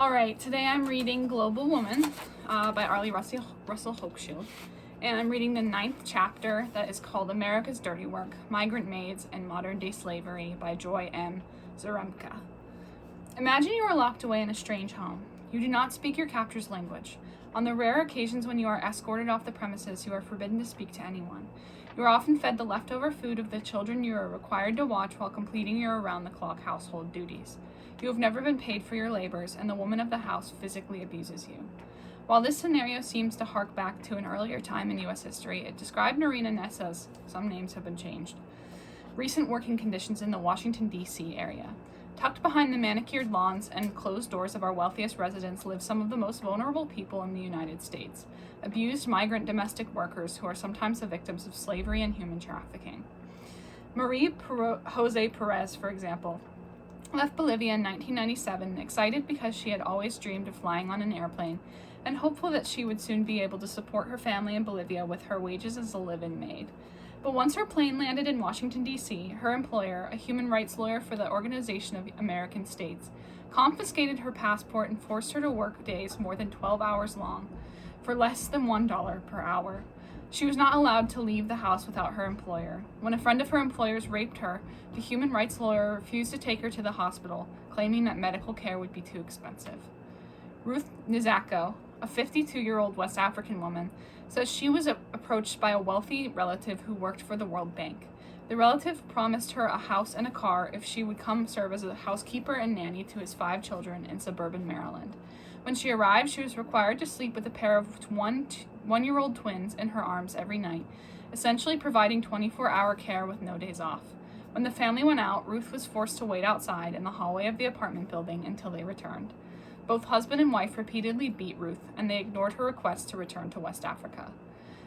All right, today I'm reading Global Woman by Arlie Russell Hochschild, and I'm reading the 9th chapter that is called America's Dirty Work, Migrant Maids and Modern-Day Slavery by Joy M. Zaremka. Imagine you are locked away in a strange home. You do not speak your captor's language. On the rare occasions when you are escorted off the premises, you are forbidden to speak to anyone. You are often fed the leftover food of the children you are required to watch while completing your around-the-clock household duties. You have never been paid for your labors, and the woman of the house physically abuses you. While this scenario seems to hark back to an earlier time in U.S. history, it described Norina Nessa's, some names have been changed, recent working conditions in the Washington, D.C. area. Tucked behind the manicured lawns and closed doors of our wealthiest residents live some of the most vulnerable people in the United States, abused migrant domestic workers who are sometimes the victims of slavery and human trafficking. Marie Jose Perez, for example, left Bolivia in 1997, excited because she had always dreamed of flying on an airplane and hopeful that she would soon be able to support her family in Bolivia with her wages as a live-in maid. But once her plane landed in Washington, D.C., her employer, a human rights lawyer for the Organization of American States, confiscated her passport and forced her to work days more than 12 hours long for less than $1 per hour. She was not allowed to leave the house without her employer. When a friend of her employer's raped her, the human rights lawyer refused to take her to the hospital, claiming that medical care would be too expensive. Ruth Nizako, a 52-year-old West African woman, says she was approached by a wealthy relative who worked for the World Bank. The relative promised her a house and a car if she would come serve as a housekeeper and nanny to his 5 children in suburban Maryland. When she arrived, she was required to sleep with a pair of one-year-old twins in her arms every night, essentially providing 24-hour care with no days off. When the family went out, Ruth was forced to wait outside in the hallway of the apartment building until they returned. Both husband and wife repeatedly beat Ruth, and they ignored her request to return to West Africa.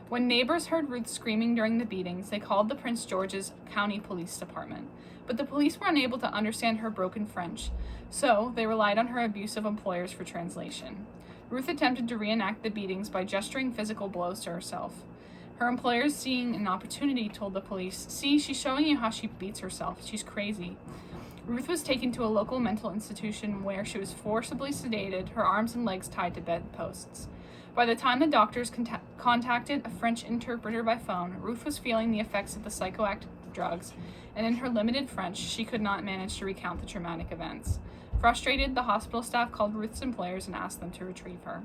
When neighbors heard Ruth screaming during the beatings, they called the Prince George's County Police Department. But the police were unable to understand her broken French, so they relied on her abusive employers for translation. Ruth attempted to reenact the beatings by gesturing physical blows to herself. Her employers, seeing an opportunity, told the police, "See, she's showing you how she beats herself. She's crazy." Ruth was taken to a local mental institution where she was forcibly sedated, her arms and legs tied to bedposts. By the time the doctors contacted a French interpreter by phone, Ruth was feeling the effects of the psychoactive drugs, and in her limited French, she could not manage to recount the traumatic events. Frustrated, the hospital staff called Ruth's employers and asked them to retrieve her.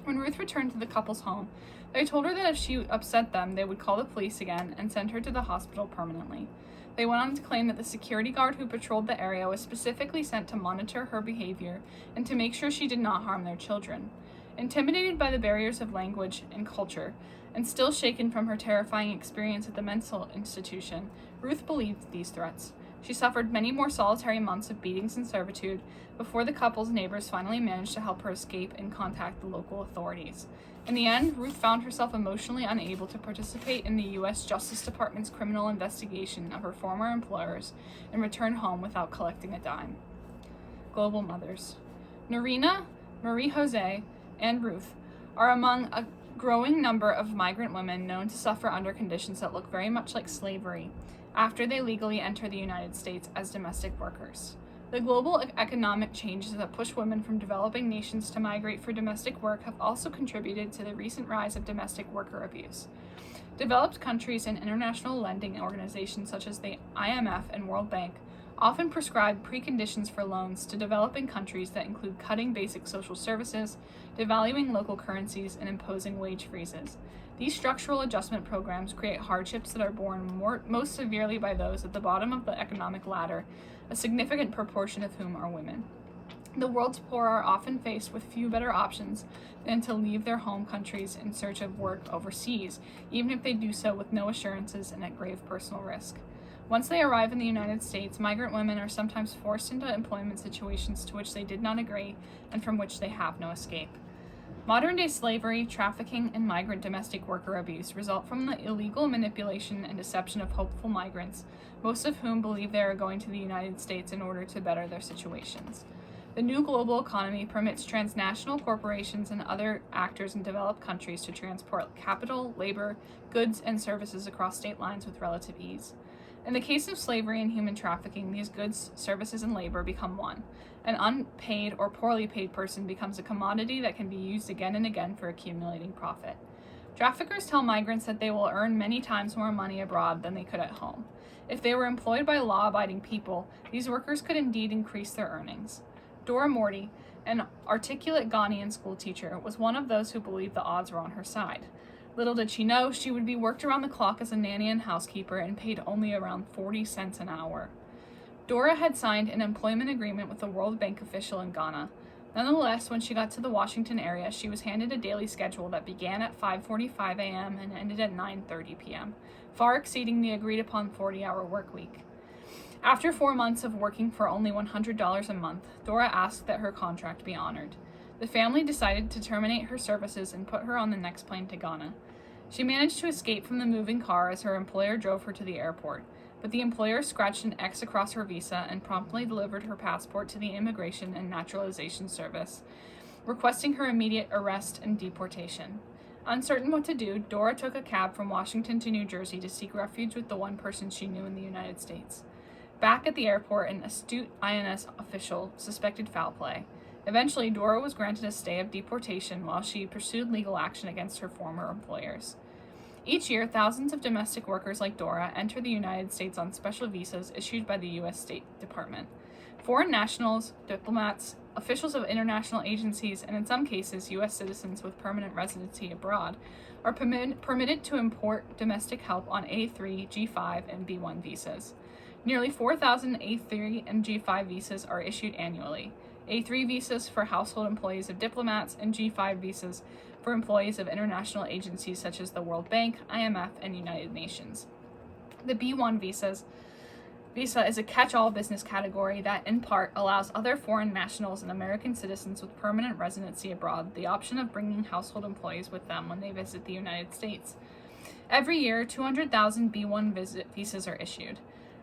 When Ruth returned to the couple's home, they told her that if she upset them, they would call the police again and send her to the hospital permanently. They went on to claim that the security guard who patrolled the area was specifically sent to monitor her behavior and to make sure she did not harm their children. Intimidated by the barriers of language and culture, and still shaken from her terrifying experience at the mental institution, Ruth believed these threats. She suffered many more solitary months of beatings and servitude before the couple's neighbors finally managed to help her escape and contact the local authorities. In the end, Ruth found herself emotionally unable to participate in the U.S. Justice Department's criminal investigation of her former employers and returned home without collecting a dime. Global Mothers. Norina, Marie Jose, and Ruth are among a growing number of migrant women known to suffer under conditions that look very much like slavery after they legally enter the United States as domestic workers. The global economic changes that push women from developing nations to migrate for domestic work have also contributed to the recent rise of domestic worker abuse. Developed countries and international lending organizations such as the IMF and World Bank often prescribe preconditions for loans to developing countries that include cutting basic social services, devaluing local currencies, and imposing wage freezes. These structural adjustment programs create hardships that are borne most severely by those at the bottom of the economic ladder, a significant proportion of whom are women. The world's poor are often faced with few better options than to leave their home countries in search of work overseas, even if they do so with no assurances and at grave personal risk. Once they arrive in the United States, migrant women are sometimes forced into employment situations to which they did not agree and from which they have no escape. Modern-day slavery, trafficking, and migrant domestic worker abuse result from the illegal manipulation and deception of hopeful migrants, most of whom believe they are going to the United States in order to better their situations. The new global economy permits transnational corporations and other actors in developed countries to transport capital, labor, goods, and services across state lines with relative ease. In the case of slavery and human trafficking, these goods, services, and labor become one. An unpaid or poorly paid person becomes a commodity that can be used again and again for accumulating profit. Traffickers tell migrants that they will earn many times more money abroad than they could at home. If they were employed by law-abiding people, these workers could indeed increase their earnings. Dora Morty, an articulate Ghanaian schoolteacher, was one of those who believed the odds were on her side. Little did she know, she would be worked around the clock as a nanny and housekeeper and paid only around 40 cents an hour. Dora had signed an employment agreement with a World Bank official in Ghana. Nonetheless, when she got to the Washington area, she was handed a daily schedule that began at 5:45 a.m. and ended at 9:30 p.m., far exceeding the agreed-upon 40-hour work week. After 4 months of working for only $100 a month, Dora asked that her contract be honored. The family decided to terminate her services and put her on the next plane to Ghana. She managed to escape from the moving car as her employer drove her to the airport, but the employer scratched an X across her visa and promptly delivered her passport to the Immigration and Naturalization Service, requesting her immediate arrest and deportation. Uncertain what to do, Dora took a cab from Washington to New Jersey to seek refuge with the one person she knew in the United States. Back at the airport, an astute INS official suspected foul play. Eventually, Dora was granted a stay of deportation while she pursued legal action against her former employers. Each year, thousands of domestic workers like Dora enter the United States on special visas issued by the U.S. State Department. Foreign nationals, diplomats, officials of international agencies, and in some cases, U.S. citizens with permanent residency abroad are permitted to import domestic help on A3, G5, and B1 visas. Nearly 4,000 A3 and G5 visas are issued annually. A3 visas for household employees of diplomats, and G5 visas for employees of international agencies such as the World Bank, IMF, and United Nations. The B1 visa is a catch-all business category that, in part, allows other foreign nationals and American citizens with permanent residency abroad the option of bringing household employees with them when they visit the United States. Every year, 200,000 B1 visas are issued,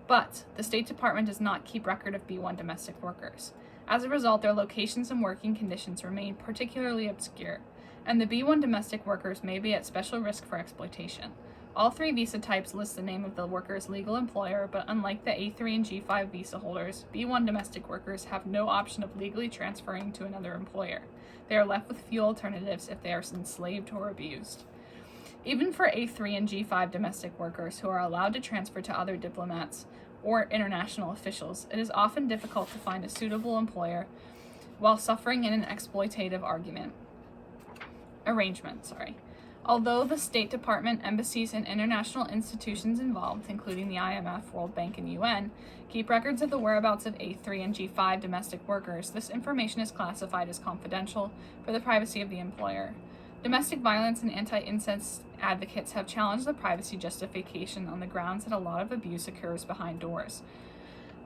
but the State Department does not keep record of B1 domestic workers. As a result, their locations and working conditions remain particularly obscure, and the B1 domestic workers may be at special risk for exploitation. All three visa types list the name of the worker's legal employer, but unlike the A3 and G5 visa holders, B1 domestic workers have no option of legally transferring to another employer. They are left with few alternatives if they are enslaved or abused. Even for A3 and G5 domestic workers who are allowed to transfer to other diplomats or international officials, it is often difficult to find a suitable employer while suffering in an exploitative arrangement. Although the State Department, embassies, and international institutions involved, including the IMF, World Bank, and UN, keep records of the whereabouts of A3 and G5 domestic workers, this information is classified as confidential for the privacy of the employer. Domestic violence and anti-incest advocates have challenged the privacy justification on the grounds that a lot of abuse occurs behind doors.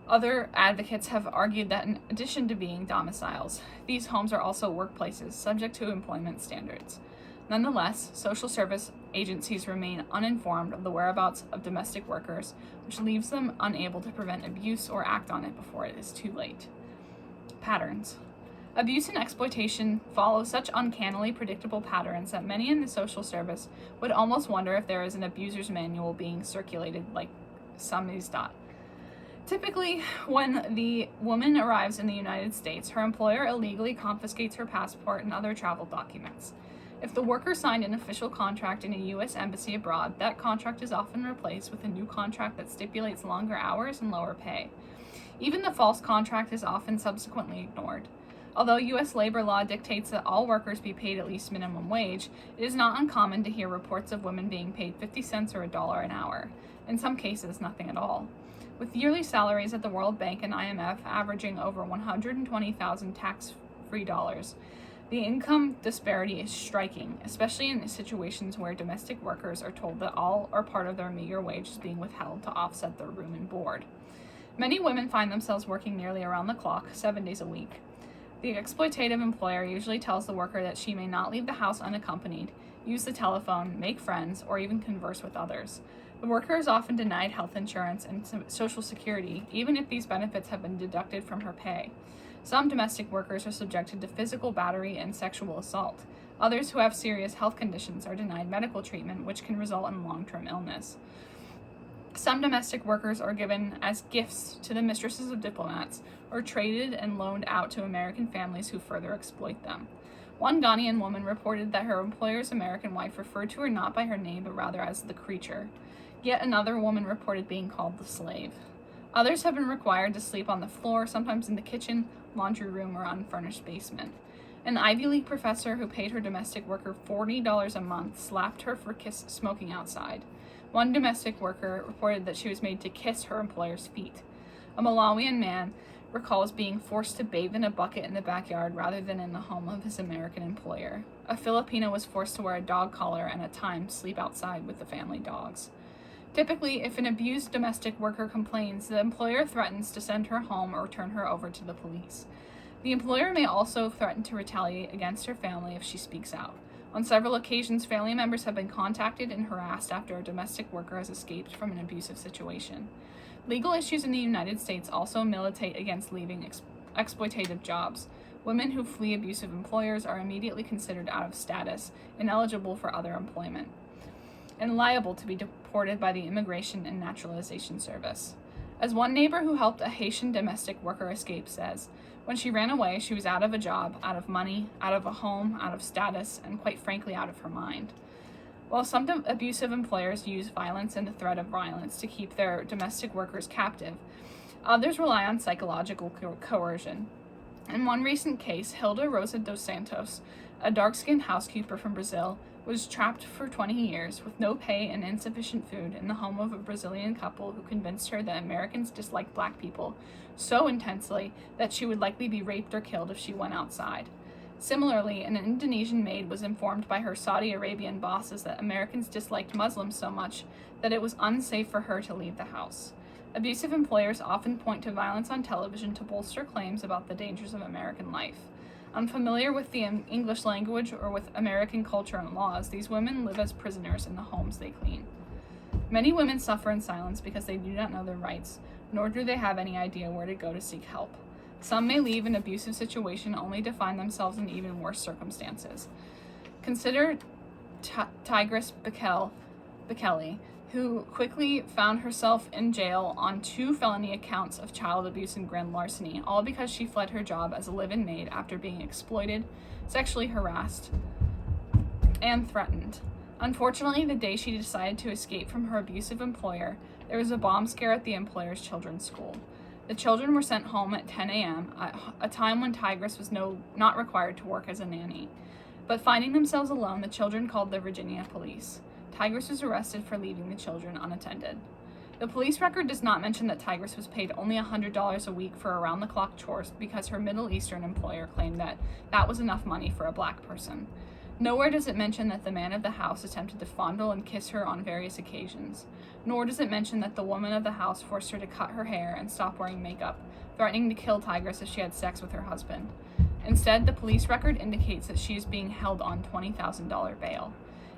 Other advocates have argued that in addition to being domiciles, these homes are also workplaces subject to employment standards. Nonetheless, social service agencies remain uninformed of the whereabouts of domestic workers, which leaves them unable to prevent abuse or act on it before it is too late. Patterns. Abuse and exploitation follow such uncannily predictable patterns that many in the social service would almost wonder if there is an abuser's manual being circulated like samizdat. Typically, when the woman arrives in the United States, her employer illegally confiscates her passport and other travel documents. If the worker signed an official contract in a U.S. embassy abroad, that contract is often replaced with a new contract that stipulates longer hours and lower pay. Even the false contract is often subsequently ignored. Although U.S. labor law dictates that all workers be paid at least minimum wage, it is not uncommon to hear reports of women being paid 50 cents or $1 an hour. In some cases, nothing at all. With yearly salaries at the World Bank and IMF averaging over 120,000 tax-free dollars, the income disparity is striking, especially in situations where domestic workers are told that all or part of their meager wage is being withheld to offset their room and board. Many women find themselves working nearly around the clock, 7 days a week. The exploitative employer usually tells the worker that she may not leave the house unaccompanied, use the telephone, make friends, or even converse with others. The worker is often denied health insurance and Social Security, even if these benefits have been deducted from her pay. Some domestic workers are subjected to physical battery and sexual assault. Others who have serious health conditions are denied medical treatment, which can result in long-term illness. Some domestic workers are given as gifts to the mistresses of diplomats or traded and loaned out to American families who further exploit them. One Ghanaian woman reported that her employer's American wife referred to her not by her name but rather as the creature. Yet another woman reported being called the slave. Others have been required to sleep on the floor, sometimes in the kitchen, laundry room, or unfurnished basement. An Ivy League professor who paid her domestic worker $40 a month slapped her for smoking outside. One domestic worker reported that she was made to kiss her employer's feet. A Malawian man recalls being forced to bathe in a bucket in the backyard rather than in the home of his American employer. A Filipino was forced to wear a dog collar and at times sleep outside with the family dogs. Typically, if an abused domestic worker complains, the employer threatens to send her home or turn her over to the police. The employer may also threaten to retaliate against her family if she speaks out. On several occasions, family members have been contacted and harassed after a domestic worker has escaped from an abusive situation. Legal issues in the United States also militate against leaving exploitative jobs. Women who flee abusive employers are immediately considered out of status, ineligible for other employment, and liable to be deported by the Immigration and Naturalization Service. As one neighbor who helped a Haitian domestic worker escape says, when she ran away, she was out of a job, out of money, out of a home, out of status, and quite frankly, out of her mind. While some abusive employers use violence and the threat of violence to keep their domestic workers captive, others rely on psychological coercion. In one recent case, Hilda Rosa dos Santos, a dark-skinned housekeeper from Brazil, was trapped for 20 years with no pay and insufficient food in the home of a Brazilian couple who convinced her that Americans disliked black people so intensely that she would likely be raped or killed if she went outside. Similarly, an Indonesian maid was informed by her Saudi Arabian bosses that Americans disliked Muslims so much that it was unsafe for her to leave the house. Abusive employers often point to violence on television to bolster claims about the dangers of American life. Unfamiliar with the English language or with American culture and laws, these women live as prisoners in the homes they clean. Many women suffer in silence because they do not know their rights, nor do they have any idea where to go to seek help. Some may leave an abusive situation only to find themselves in even worse circumstances. Consider Tigress Bekele, who quickly found herself in jail on 2 felony accounts of child abuse and grand larceny, all because she fled her job as a live-in maid after being exploited, sexually harassed, and threatened. Unfortunately, the day she decided to escape from her abusive employer, there was a bomb scare at the employer's children's school. The children were sent home at 10 a.m., a time when Tigress was not required to work as a nanny. But finding themselves alone, the children called the Virginia police. Tigress was arrested for leaving the children unattended. The police record does not mention that Tigress was paid only $100 a week for around-the-clock chores because her Middle Eastern employer claimed that that was enough money for a black person. Nowhere does it mention that the man of the house attempted to fondle and kiss her on various occasions. Nor does it mention that the woman of the house forced her to cut her hair and stop wearing makeup, threatening to kill Tigress if she had sex with her husband. Instead, the police record indicates that she is being held on $20,000 bail.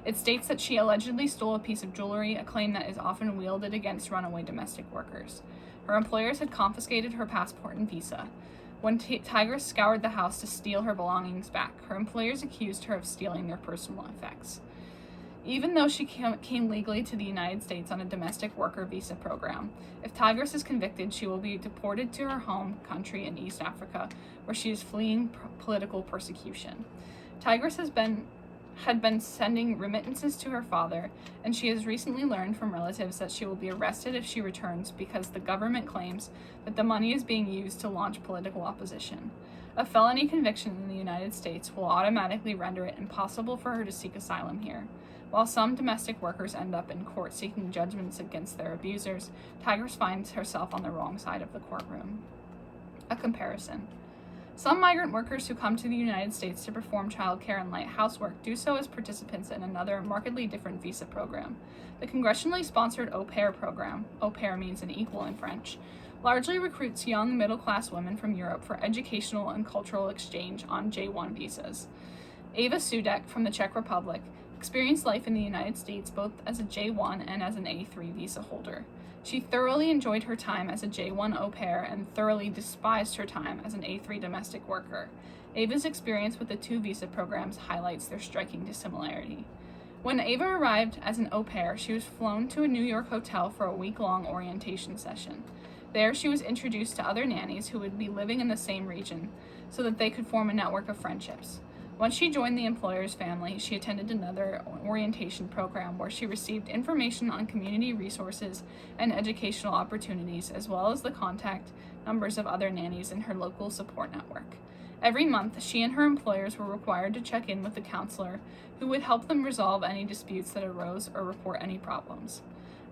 It states that she allegedly stole a piece of jewelry, a claim that is often wielded against runaway domestic workers. Her employers had confiscated her passport and visa. When Tigress scoured the house to steal her belongings back, her employers accused her of stealing their personal effects. Even though she came legally to the United States on a domestic worker visa program, if Tigress is convicted, she will be deported to her home country in East Africa, where she is fleeing political persecution. Tigress had been sending remittances to her father, and she has recently learned from relatives that she will be arrested if she returns because the government claims that the money is being used to launch political opposition. A felony conviction in the United States will automatically render it impossible for her to seek asylum here. While some domestic workers end up in court seeking judgments against their abusers, Tigress finds herself on the wrong side of the courtroom. A comparison. Some migrant workers who come to the United States to perform childcare and light housework do so as participants in another markedly different visa program. The congressionally sponsored au pair program, au pair means an equal in French, largely recruits young middle-class women from Europe for educational and cultural exchange on J1 visas. Ava Sudek from the Czech Republic experienced life in the United States both as a J1 and as an A3 visa holder. She thoroughly enjoyed her time as a J1 au pair and thoroughly despised her time as an A3 domestic worker. Ava's experience with the 2 visa programs highlights their striking dissimilarity. When Ava arrived as an au pair, she was flown to a New York hotel for a week-long orientation session. There, she was introduced to other nannies who would be living in the same region so that they could form a network of friendships. Once she joined the employer's family, she attended another orientation program where she received information on community resources and educational opportunities, as well as the contact numbers of other nannies in her local support network. Every month, she and her employers were required to check in with the counselor who would help them resolve any disputes that arose or report any problems.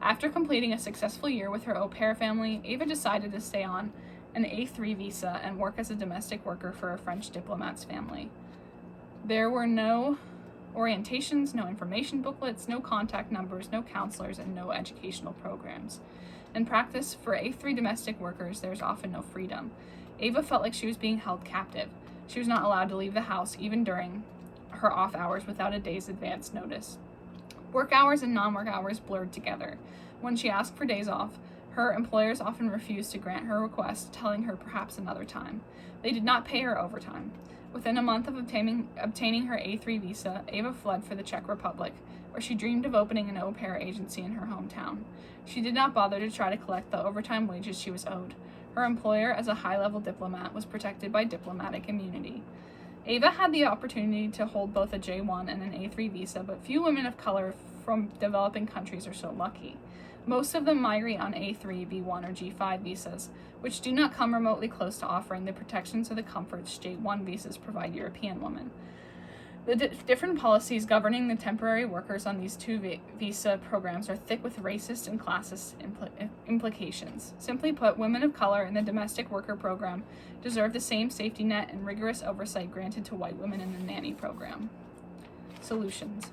After completing a successful year with her au pair family, Ava decided to stay on an A3 visa and work as a domestic worker for a French diplomat's family. There were no orientations, no information booklets, no contact numbers, no counselors, and no educational programs. In practice, for A3 domestic workers, there's often no freedom. Ava felt like she was being held captive. She was not allowed to leave the house, even during her off hours, without a day's advance notice. Work hours and non-work hours blurred together. When she asked for days off, her employers often refused to grant her request, telling her perhaps another time. They did not pay her overtime. Within a month of obtaining her A3 visa, Ava fled for the Czech Republic, where she dreamed of opening an au pair agency in her hometown. She did not bother to try to collect the overtime wages she was owed. Her employer, as a high-level diplomat, was protected by diplomatic immunity. Ava had the opportunity to hold both a J1 and an A3 visa, but few women of color from developing countries are so lucky. Most of them migrate on A3, B1, or G5 visas, which do not come remotely close to offering the protections or the comforts J1 visas provide European women. The different policies governing the temporary workers on these two visa programs are thick with racist and classist implications. Simply put, women of color in the domestic worker program deserve the same safety net and rigorous oversight granted to white women in the nanny program. Solutions.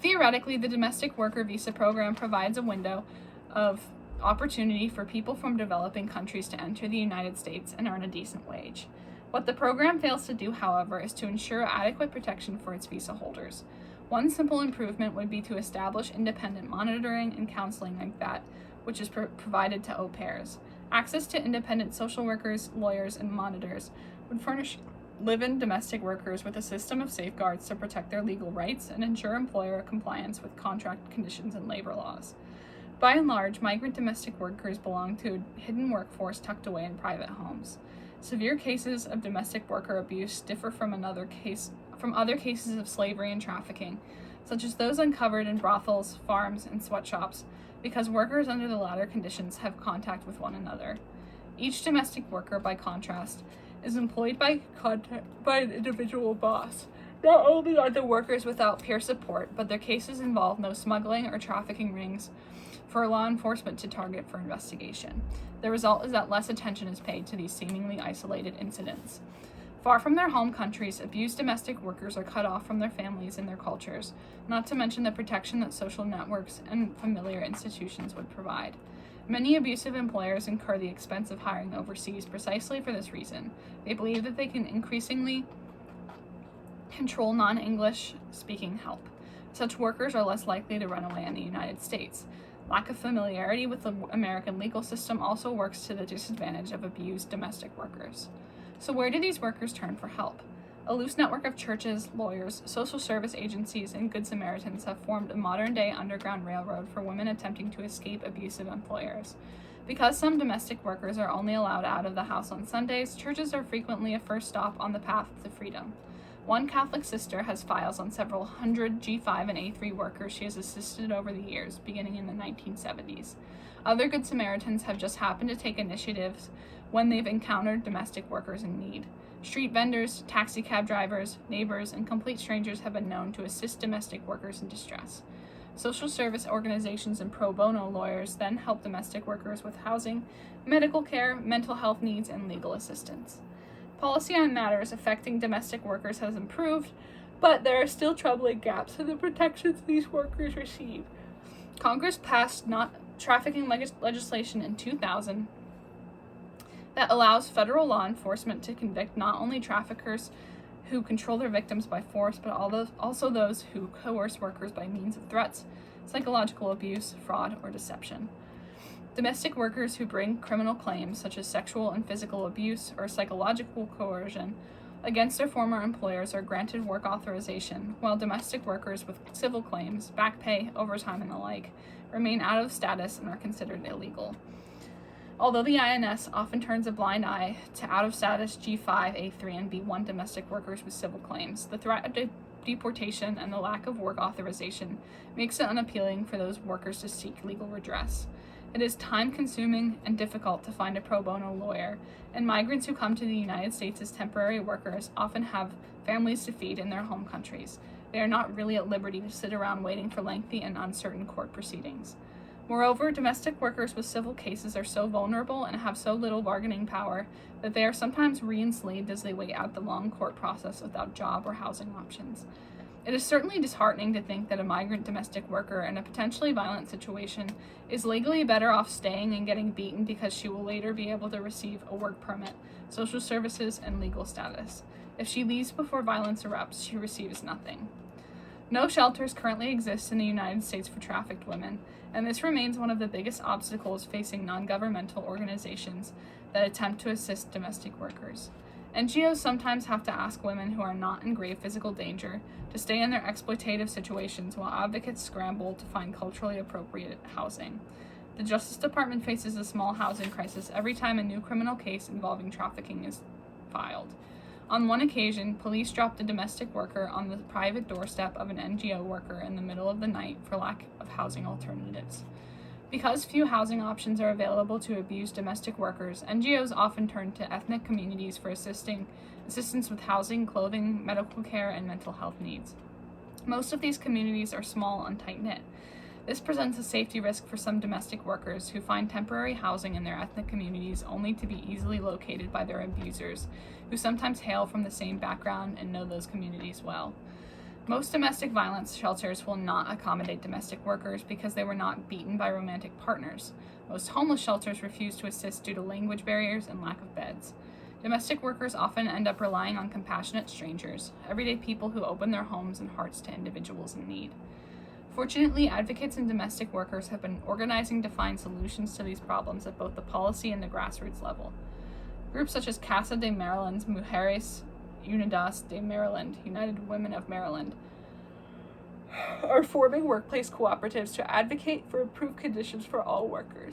Theoretically, the domestic worker visa program provides a window of opportunity for people from developing countries to enter the United States and earn a decent wage. What the program fails to do, however, is to ensure adequate protection for its visa holders. One simple improvement would be to establish independent monitoring and counseling like that, which is provided to au pairs. Access to independent social workers, lawyers, and monitors would furnish live-in domestic workers with a system of safeguards to protect their legal rights and ensure employer compliance with contract conditions and labor laws. By and large, migrant domestic workers belong to a hidden workforce tucked away in private homes. Severe cases of domestic worker abuse differ from other cases of slavery and trafficking, such as those uncovered in brothels, farms, and sweatshops, because workers under the latter conditions have contact with one another. Each domestic worker, by contrast, is employed by an individual boss. Not only are the workers without peer support, but their cases involve no smuggling or trafficking rings for law enforcement to target for investigation. The result is that less attention is paid to these seemingly isolated incidents. Far from their home countries, abused domestic workers are cut off from their families and their cultures, not to mention the protection that social networks and familiar institutions would provide. Many abusive employers incur the expense of hiring overseas precisely for this reason. They believe that they can increasingly control non-English speaking help. Such workers are less likely to run away in the United States. Lack of familiarity with the American legal system also works to the disadvantage of abused domestic workers. So where do these workers turn for help? A loose network of churches, lawyers, social service agencies, and Good Samaritans have formed a modern-day underground railroad for women attempting to escape abusive employers. Because some domestic workers are only allowed out of the house on Sundays, churches are frequently a first stop on the path to freedom. One Catholic sister has files on several hundred G5 and A3 workers she has assisted over the years, beginning in the 1970s. Other Good Samaritans have just happened to take initiatives when they've encountered domestic workers in need. Street vendors, taxi cab drivers, neighbors, and complete strangers have been known to assist domestic workers in distress. Social service organizations and pro bono lawyers then help domestic workers with housing, medical care, mental health needs, and legal assistance. Policy on matters affecting domestic workers has improved, but there are still troubling gaps in the protections these workers receive. Congress passed not trafficking legislation in 2000 that allows federal law enforcement to convict not only traffickers who control their victims by force, but also those who coerce workers by means of threats, psychological abuse, fraud, or deception. Domestic workers who bring criminal claims, such as sexual and physical abuse or psychological coercion, against their former employers are granted work authorization, while domestic workers with civil claims, back pay, overtime, and the like, remain out of status and are considered illegal. Although the INS often turns a blind eye to out-of-status G5, A3, and B1 domestic workers with civil claims, the threat of deportation and the lack of work authorization makes it unappealing for those workers to seek legal redress. It is time-consuming and difficult to find a pro bono lawyer, and migrants who come to the United States as temporary workers often have families to feed in their home countries. They are not really at liberty to sit around waiting for lengthy and uncertain court proceedings. Moreover, domestic workers with civil cases are so vulnerable and have so little bargaining power that they are sometimes re-enslaved as they wait out the long court process without job or housing options. It is certainly disheartening to think that a migrant domestic worker in a potentially violent situation is legally better off staying and getting beaten because she will later be able to receive a work permit, social services, and legal status. If she leaves before violence erupts, she receives nothing. No shelters currently exist in the United States for trafficked women, and this remains one of the biggest obstacles facing non-governmental organizations that attempt to assist domestic workers. NGOs sometimes have to ask women who are not in grave physical danger to stay in their exploitative situations while advocates scramble to find culturally appropriate housing. The Justice Department faces a small housing crisis every time a new criminal case involving trafficking is filed. On one occasion, police dropped a domestic worker on the private doorstep of an NGO worker in the middle of the night for lack of housing alternatives. Because few housing options are available to abused domestic workers, NGOs often turn to ethnic communities for assistance with housing, clothing, medical care, and mental health needs. Most of these communities are small and tight-knit. This presents a safety risk for some domestic workers who find temporary housing in their ethnic communities only to be easily located by their abusers, who sometimes hail from the same background and know those communities well. Most domestic violence shelters will not accommodate domestic workers because they were not beaten by romantic partners. Most homeless shelters refuse to assist due to language barriers and lack of beds. Domestic workers often end up relying on compassionate strangers, everyday people who open their homes and hearts to individuals in need. Fortunately, advocates and domestic workers have been organizing to find solutions to these problems at both the policy and the grassroots level. Groups such as Casa de Maryland's Mujeres Unidas de Maryland, United Women of Maryland, are forming workplace cooperatives to advocate for improved conditions for all workers.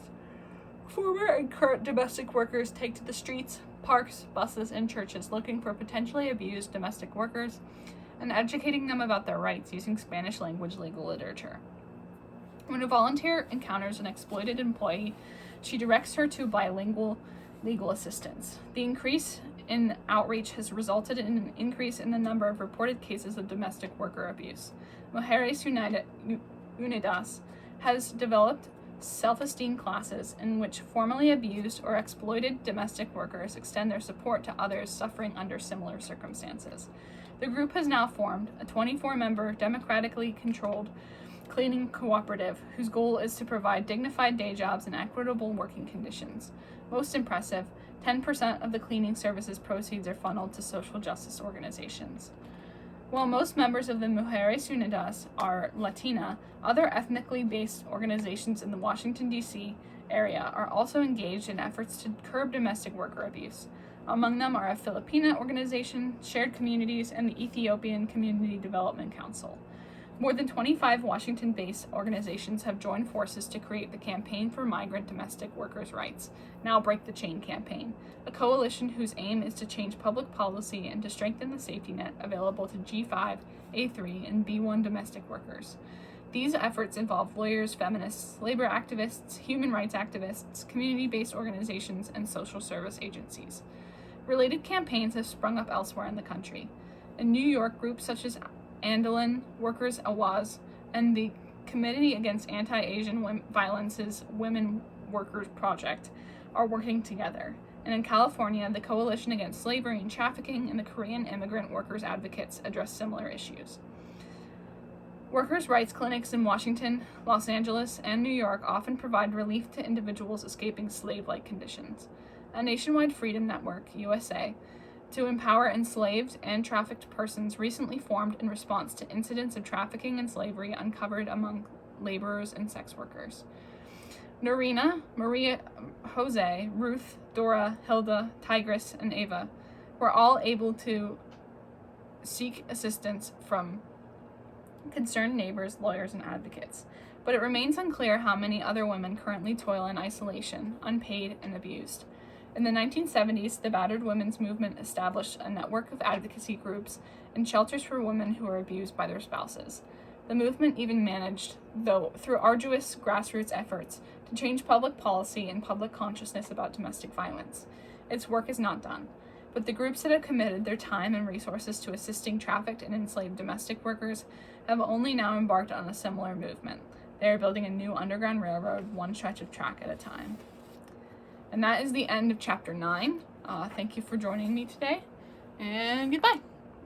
Former and current domestic workers take to the streets, parks, buses, and churches looking for potentially abused domestic workers and educating them about their rights using Spanish language legal literature. When a volunteer encounters an exploited employee, she directs her to bilingual legal assistance. The increase in outreach has resulted in an increase in the number of reported cases of domestic worker abuse. Mujeres Unidas has developed self-esteem classes in which formerly abused or exploited domestic workers extend their support to others suffering under similar circumstances. The group has now formed a 24-member, democratically controlled cleaning cooperative whose goal is to provide dignified day jobs and equitable working conditions. Most impressive, 10% of the cleaning services proceeds are funneled to social justice organizations. While most members of the Mujeres Unidas are Latina, other ethnically based organizations in the Washington, D.C. area are also engaged in efforts to curb domestic worker abuse. Among them are a Filipina organization, Shared Communities, and the Ethiopian Community Development Council. More than 25 Washington-based organizations have joined forces to create the Campaign for Migrant Domestic Workers' Rights, now Break the Chain campaign, a coalition whose aim is to change public policy and to strengthen the safety net available to G5, A3, and B1 domestic workers. These efforts involve lawyers, feminists, labor activists, human rights activists, community-based organizations, and social service agencies. Related campaigns have sprung up elsewhere in the country. In New York, groups such as Andelin, Workers Awaz, and the Committee Against Anti-Asian Violence's Women Workers Project are working together. And in California, the Coalition Against Slavery and Trafficking and the Korean Immigrant Workers Advocates address similar issues. Workers' rights clinics in Washington, Los Angeles, and New York often provide relief to individuals escaping slave-like conditions. A nationwide freedom network, USA, to empower enslaved and trafficked persons recently formed in response to incidents of trafficking and slavery uncovered among laborers and sex workers. Norina, Maria, Jose, Ruth, Dora, Hilda, Tigris, and Ava were all able to seek assistance from concerned neighbors, lawyers, and advocates. But it remains unclear how many other women currently toil in isolation, unpaid, and abused. In the 1970s, the Battered Women's Movement established a network of advocacy groups and shelters for women who were abused by their spouses. The movement even managed, though through arduous grassroots efforts, to change public policy and public consciousness about domestic violence. Its work is not done, but the groups that have committed their time and resources to assisting trafficked and enslaved domestic workers have only now embarked on a similar movement. They are building a new underground railroad, one stretch of track at a time. And that is the end of chapter 9. Thank you for joining me today, and goodbye.